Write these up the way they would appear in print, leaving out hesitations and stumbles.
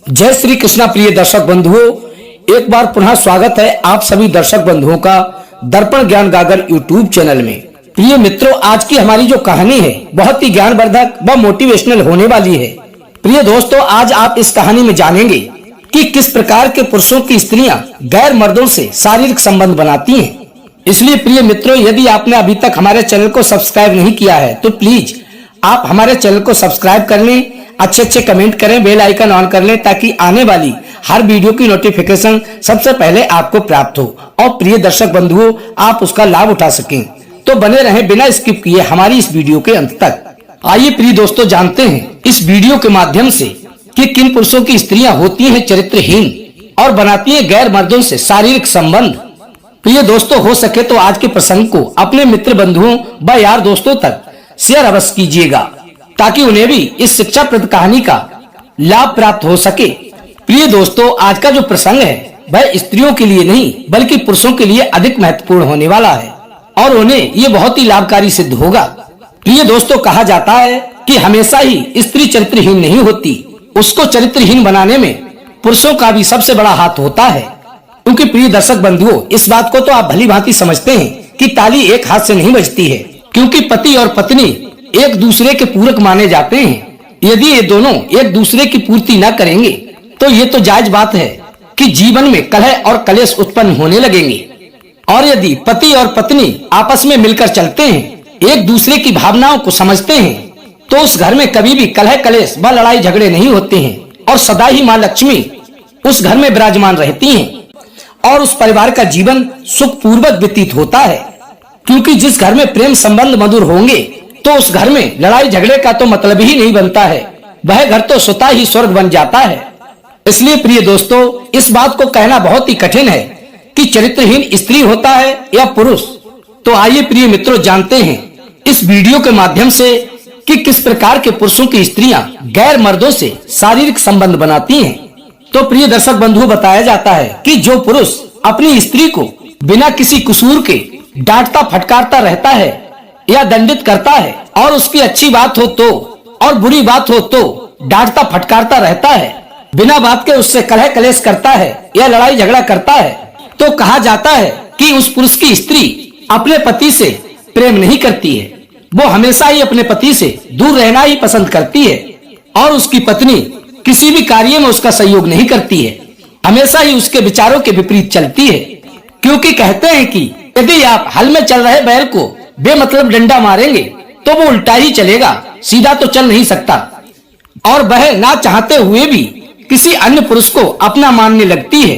जय श्री कृष्णा। प्रिय दर्शक बंधुओं, एक बार पुनः स्वागत है आप सभी दर्शक बंधुओं का दर्पण ज्ञान गागर यूट्यूब चैनल में। प्रिय मित्रों, आज की हमारी जो कहानी है बहुत ही ज्ञानवर्धक व मोटिवेशनल होने वाली है। प्रिय दोस्तों, आज आप इस कहानी में जानेंगे कि किस प्रकार के पुरुषों की स्त्रियां गैर मर्दों से शारीरिक संबंध बनाती हैं। इसलिए प्रिय मित्रों, यदि आपने अभी तक हमारे चैनल को सब्सक्राइब नहीं किया है तो प्लीज आप हमारे चैनल को सब्सक्राइब कर लें, अच्छे कमेंट करें, बेल आइकन ऑन कर लें ताकि आने वाली हर वीडियो की नोटिफिकेशन सबसे पहले आपको प्राप्त हो और प्रिय दर्शक बंधुओं आप उसका लाभ उठा सकें। तो बने रहें बिना स्किप किए हमारी इस वीडियो के अंत तक। आइए प्रिय दोस्तों, जानते हैं इस वीडियो के माध्यम से कि किन पुरुषों की स्त्रियां होती हैं चरित्रहीन और बनाती हैं गैर मर्दों से शारीरिक संबंध। प्रिय दोस्तों, हो सके तो आज के प्रसंग को अपने मित्र बंधुओं व यार दोस्तों तक शेयर अवश्य कीजिएगा ताकि उन्हें भी इस शिक्षाप्रद कहानी का लाभ प्राप्त हो सके। प्रिय दोस्तों, आज का जो प्रसंग है वह स्त्रियों के लिए नहीं बल्कि पुरुषों के लिए अधिक महत्वपूर्ण होने वाला है और उन्हें ये बहुत ही लाभकारी सिद्ध होगा। प्रिय दोस्तों, कहा जाता है कि हमेशा ही स्त्री चरित्रहीन नहीं होती, उसको चरित्रहीन बनाने में पुरुषों का भी सबसे बड़ा हाथ होता है। क्योंकि प्रिय दर्शक बंधुओं, इस बात को तो आप भली भांति समझते हैं कि ताली एक हाथ से नहीं बजती है, क्योंकि पति और पत्नी एक दूसरे के पूरक माने जाते हैं। यदि ये दोनों एक दूसरे की पूर्ति न करेंगे तो ये तो जायज बात है कि जीवन में कलह और कलेश उत्पन्न होने लगेंगे। और यदि पति और पत्नी आपस में मिलकर चलते हैं, एक दूसरे की भावनाओं को समझते हैं, तो उस घर में कभी भी कलह कलेश व लड़ाई झगड़े नहीं होते हैं और सदा ही माँ लक्ष्मी उस घर में विराजमान रहती हैं और उस परिवार का जीवन सुखपूर्वक व्यतीत होता है। क्योंकि जिस घर में प्रेम संबंध मधुर होंगे तो उस घर में लड़ाई झगड़े का तो मतलब ही नहीं बनता है, वह घर तो स्वतः ही स्वर्ग बन जाता है। इसलिए प्रिय दोस्तों, इस बात को कहना बहुत ही कठिन है कि चरित्रहीन स्त्री होता है या पुरुष। तो आइए प्रिय मित्रों, जानते हैं इस वीडियो के माध्यम से कि किस प्रकार के पुरुषों की स्त्रियां गैर मर्दों से शारीरिक संबंध बनाती हैं। तो प्रिय दर्शक बंधुओं, बताया जाता है कि जो पुरुष अपनी स्त्री को बिना किसी कसूर के डांटता फटकारता रहता है या दंडित करता है और उसकी अच्छी बात हो तो और बुरी बात हो तो डांटता फटकारता रहता है, बिना बात के उससे कलह कलेश करता है या लड़ाई झगड़ा करता है, तो कहा जाता है कि उस पुरुष की स्त्री अपने पति से प्रेम नहीं करती है। वो हमेशा ही अपने पति से दूर रहना ही पसंद करती है और उसकी पत्नी किसी भी कार्य में उसका सहयोग नहीं करती है, हमेशा ही उसके विचारों के विपरीत चलती है। क्योंकि कहते हैं कि यदि आप हल में चल रहे बैल को बेमतलब डंडा मारेंगे तो वो उल्टा ही चलेगा, सीधा तो चल नहीं सकता। और वह ना चाहते हुए भी किसी अन्य पुरुष को अपना मानने लगती है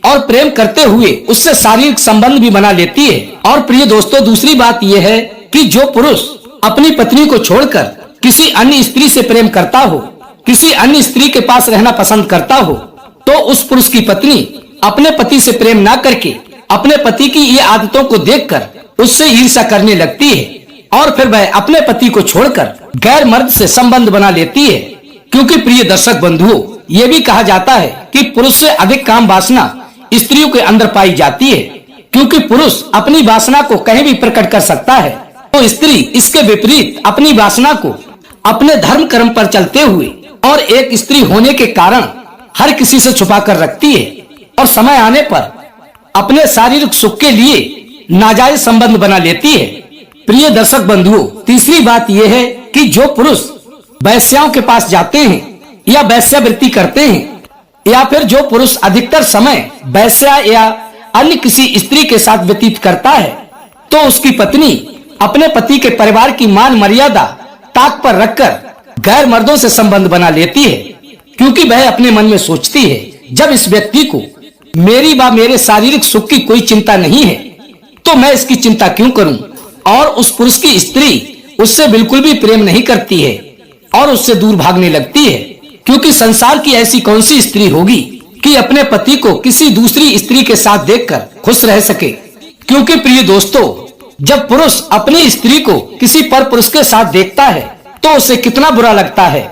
और प्रेम करते हुए उससे शारीरिक संबंध भी बना लेती है। और प्रिय दोस्तों, दूसरी बात यह है कि जो पुरुष अपनी पत्नी को छोड़कर किसी अन्य स्त्री से प्रेम करता हो, किसी अन्य स्त्री के पास रहना पसंद करता हो, तो उस पुरुष की पत्नी अपने पति से प्रेम ना करके अपने पति की ये आदतों को देखकर उससे ईर्ष्या करने लगती है और फिर वह अपने पति को छोड़कर गैर मर्द से संबंध बना लेती है। क्योंकि प्रिय दर्शक बंधुओं, ये भी कहा जाता है कि पुरुष से अधिक काम वासना स्त्रियों के अंदर पाई जाती है। क्योंकि पुरुष अपनी वासना को कहीं भी प्रकट कर सकता है, तो स्त्री इसके विपरीत अपनी वासना को अपने धर्म कर्म पर चलते हुए और एक स्त्री होने के कारण हर किसी से छुपा कर रखती है और समय आने पर अपने शारीरिक सुख के लिए नाजायज संबंध बना लेती है। प्रिय दर्शक बंधुओं, तीसरी बात यह है कि जो पुरुष वैश्याओं के पास जाते हैं या वैश्यावृत्ति करते हैं या फिर जो पुरुष अधिकतर समय वैश्या या अन्य किसी स्त्री के साथ व्यतीत करता है, तो उसकी पत्नी अपने पति के परिवार की मान मर्यादा ताक पर रखकर गैर मर्दों से संबंध बना लेती है। क्योंकि वह अपने मन में सोचती है, जब इस व्यक्ति को मेरी व मेरे शारीरिक सुख की कोई चिंता नहीं है तो मैं इसकी चिंता क्यों करूं। और उस पुरुष की स्त्री उससे बिल्कुल भी प्रेम नहीं करती है और उससे दूर भागने लगती है। क्योंकि संसार की ऐसी कौन सी स्त्री होगी कि अपने पति को किसी दूसरी स्त्री के साथ देखकर खुश रह सके। क्योंकि प्रिय दोस्तों, जब पुरुष अपनी स्त्री को किसी पर पुरुष के साथ देखता है तो उसे कितना बुरा लगता है,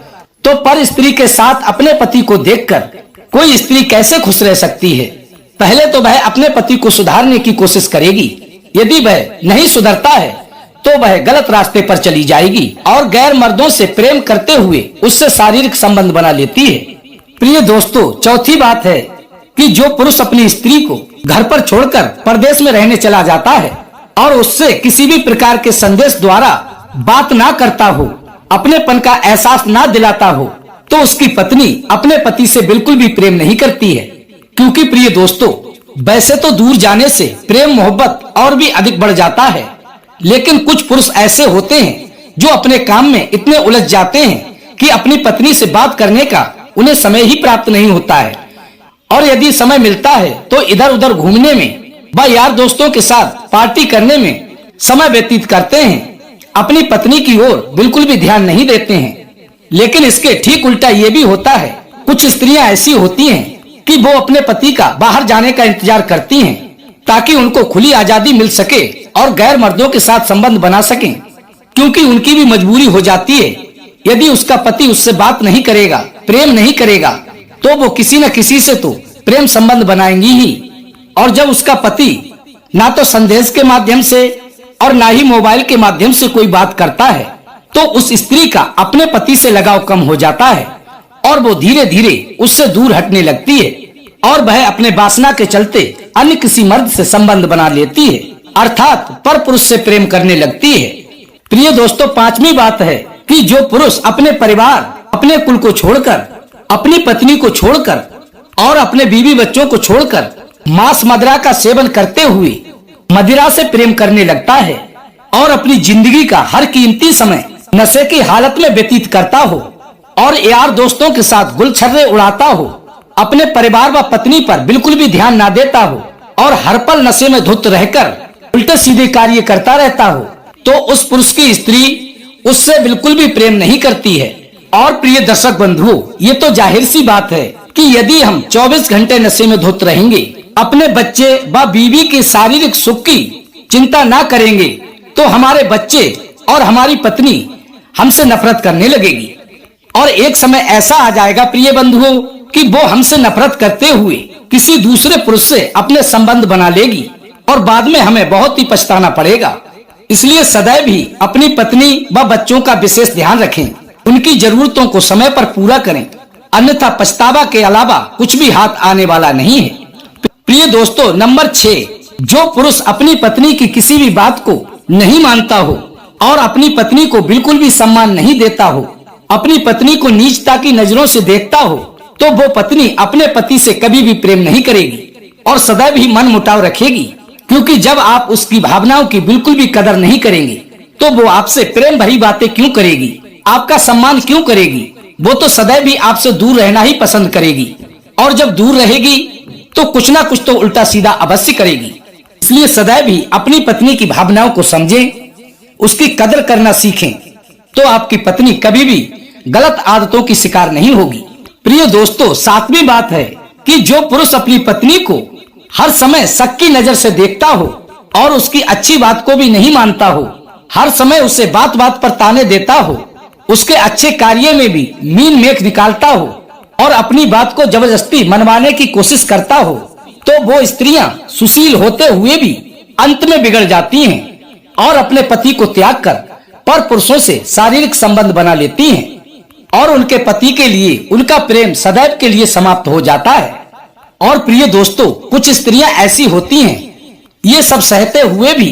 तो पर स्त्री के साथ अपने पति को देखकर कोई स्त्री कैसे खुश रह सकती है। पहले तो वह अपने पति को सुधारने की कोशिश करेगी, यदि वह नहीं सुधरता है तो वह गलत रास्ते पर चली जाएगी और गैर मर्दों से प्रेम करते हुए उससे शारीरिक संबंध बना लेती है। प्रिय दोस्तों, चौथी बात है कि जो पुरुष अपनी स्त्री को घर पर छोड़कर परदेश में रहने चला जाता है और उससे किसी भी प्रकार के संदेश द्वारा बात ना करता हो, अपनेपन का एहसास ना दिलाता हो, तो उसकी पत्नी अपने पति से बिल्कुल भी प्रेम नहीं करती है। क्योंकि प्रिय दोस्तों, वैसे तो दूर जाने से प्रेम मोहब्बत और भी अधिक बढ़ जाता है, लेकिन कुछ पुरुष ऐसे होते हैं जो अपने काम में इतने उलझ जाते हैं कि अपनी पत्नी से बात करने का उन्हें समय ही प्राप्त नहीं होता है। और यदि समय मिलता है तो इधर उधर घूमने में व यार दोस्तों के साथ पार्टी करने में समय व्यतीत करते हैं, अपनी पत्नी की ओर बिल्कुल भी ध्यान नहीं देते हैं। लेकिन इसके ठीक उल्टा ये भी होता है, कुछ स्त्रियां ऐसी होती हैं कि वो अपने पति का बाहर जाने का इंतजार करती हैं ताकि उनको खुली आजादी मिल सके और गैर मर्दों के साथ संबंध बना सकें। क्योंकि उनकी भी मजबूरी हो जाती है, यदि उसका पति उससे बात नहीं करेगा, प्रेम नहीं करेगा, तो वो किसी न किसी से तो प्रेम संबंध बनाएंगी ही। और जब उसका पति ना तो संदेश के माध्यम से और ना ही मोबाइल के माध्यम से कोई बात करता है, तो उस स्त्री का अपने पति से लगाव कम हो जाता है और वो धीरे धीरे उससे दूर हटने लगती है और वह अपने वासना के चलते अन्य किसी मर्द से संबंध बना लेती है, अर्थात पर पुरुष से प्रेम करने लगती है। प्रिय दोस्तों, पांचवी बात है कि जो पुरुष अपने परिवार, अपने कुल को छोड़कर, अपनी पत्नी को छोड़कर और अपने बीवी बच्चों को छोड़कर मांस मदिरा का सेवन करते हुए मदिरा से प्रेम करने लगता है और अपनी जिंदगी का हर कीमती समय नशे की हालत में व्यतीत करता हो और यार दोस्तों के साथ गुलछर्रे उड़ाता हो, अपने परिवार व पत्नी पर बिल्कुल भी ध्यान ना देता हो और हर पल नशे में धुत रहकर उल्टे सीधे कार्य करता रहता हो, तो उस पुरुष की स्त्री उससे बिल्कुल भी प्रेम नहीं करती है। और प्रिय दर्शक बंधुओं, ये तो जाहिर सी बात है कि यदि हम 24 घंटे नशे में धुत रहेंगे, अपने बच्चे व बीवी के शारीरिक सुख की चिंता ना करेंगे, तो हमारे बच्चे और हमारी पत्नी हमसे नफरत करने लगेगी। और एक समय ऐसा आ जाएगा प्रिय बंधुओं कि वो हमसे नफरत करते हुए किसी दूसरे पुरुष से अपने संबंध बना लेगी और बाद में हमें बहुत ही पछताना पड़ेगा। इसलिए सदैव ही अपनी पत्नी व बच्चों का विशेष ध्यान रखें, उनकी जरूरतों को समय पर पूरा करें, अन्यथा पछतावा के अलावा कुछ भी हाथ आने वाला नहीं है। प्रिय दोस्तों, नंबर 6, जो पुरुष अपनी पत्नी की किसी भी बात को नहीं मानता हो और अपनी पत्नी को बिल्कुल भी सम्मान नहीं देता हो, अपनी पत्नी को नीचता की नजरों से देखता हो, तो वो पत्नी अपने पति से कभी भी प्रेम नहीं करेगी और सदैव ही मन मुटाव रखेगी। क्योंकि जब आप उसकी भावनाओं की बिल्कुल भी कदर नहीं करेंगे, तो वो आपसे प्रेम भरी बातें क्यों करेगी, आपका सम्मान क्यों करेगी? वो तो सदैव ही आपसे दूर रहना ही पसंद करेगी और जब दूर रहेगी तो कुछ ना कुछ तो उल्टा सीधा अवश्य करेगी। इसलिए सदैव ही अपनी पत्नी की भावनाओं को समझें, उसकी कदर करना सीखें, तो आपकी पत्नी कभी भी गलत आदतों की शिकार नहीं होगी। प्रिय दोस्तों, 7वीं बात है कि जो पुरुष अपनी पत्नी को हर समय शक की नजर से देखता हो और उसकी अच्छी बात को भी नहीं मानता हो, हर समय उसे बात बात पर ताने देता हो, उसके अच्छे कार्य में भी मीन मेख निकालता हो और अपनी बात को जबरदस्ती मनवाने की कोशिश करता हो, तो वो स्त्रियां सुशील होते हुए भी अंत में बिगड़ जाती हैं और अपने पति को त्याग कर पर पुरुषों से शारीरिक संबंध बना लेती हैं और उनके पति के लिए उनका प्रेम सदैव के लिए समाप्त हो जाता है। और प्रिय दोस्तों, कुछ स्त्रियां ऐसी होती हैं, ये सब सहते हुए भी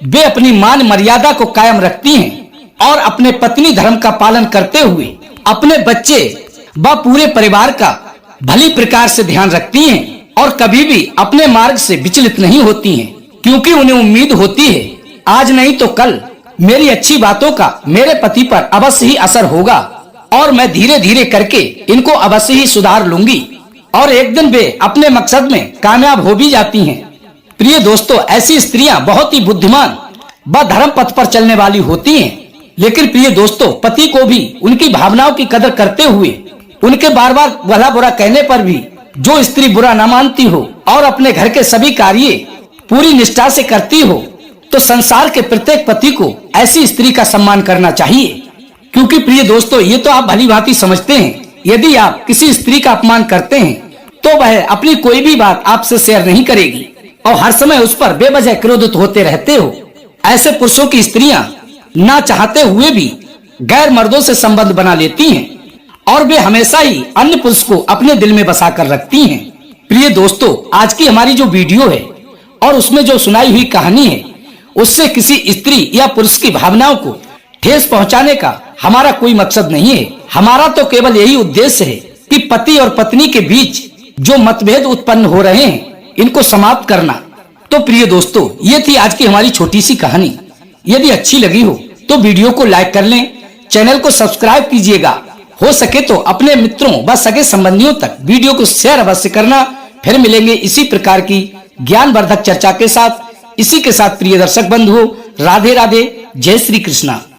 वे अपनी मान मर्यादा को कायम रखती हैं और अपने पत्नी धर्म का पालन करते हुए अपने बच्चे व पूरे परिवार का भली प्रकार से ध्यान रखती हैं और कभी भी अपने मार्ग से विचलित नहीं होती हैं, क्योंकि उन्हें उम्मीद होती है आज नहीं तो कल मेरी अच्छी बातों का मेरे पति पर अवश्य ही असर होगा और मैं धीरे धीरे करके इनको अवश्य ही सुधार लूंगी और एक दिन वे अपने मकसद में कामयाब हो भी जाती हैं। प्रिय दोस्तों, ऐसी स्त्रियां बहुत ही बुद्धिमान व धर्म पथ पर चलने वाली होती हैं। लेकिन प्रिय दोस्तों, पति को भी उनकी भावनाओं की कदर करते हुए उनके बार बार भला बुरा कहने पर भी जो स्त्री बुरा न मानती हो और अपने घर के सभी कार्य पूरी निष्ठा से करती हो, तो संसार के प्रत्येक पति को ऐसी स्त्री का सम्मान करना चाहिए। क्योंकि प्रिय दोस्तों, ये तो आप भली भांति समझते हैं, यदि आप किसी स्त्री का अपमान करते हैं तो वह अपनी कोई भी बात आपसे शेयर नहीं करेगी और हर समय उस पर बेवजह क्रोधित होते रहते हो। ऐसे पुरुषों की स्त्रियां ना चाहते हुए भी गैर मर्दों से संबंध बना लेती हैं और वे हमेशा ही अन्य पुरुष को अपने दिल में बसा कर रखती हैं। प्रिय दोस्तों, आज की हमारी जो वीडियो है और उसमें जो सुनाई हुई कहानी है, उससे किसी स्त्री या पुरुष की भावनाओं को ठेस पहुंचाने का हमारा कोई मकसद नहीं है। हमारा तो केवल यही उद्देश्य है कि पति और पत्नी के बीच जो मतभेद उत्पन्न हो रहे हैं, इनको समाप्त करना। तो प्रिय दोस्तों, ये थी आज की हमारी छोटी सी कहानी। यदि अच्छी लगी हो तो वीडियो को लाइक कर लें, चैनल को सब्सक्राइब कीजिएगा। हो सके तो अपने मित्रों व सगे संबंधियों तक वीडियो को शेयर अवश्य करना। फिर मिलेंगे इसी प्रकार की ज्ञानवर्धक चर्चा के साथ। इसी के साथ प्रिय दर्शक बंधुओं, राधे राधे, जय श्री कृष्णा।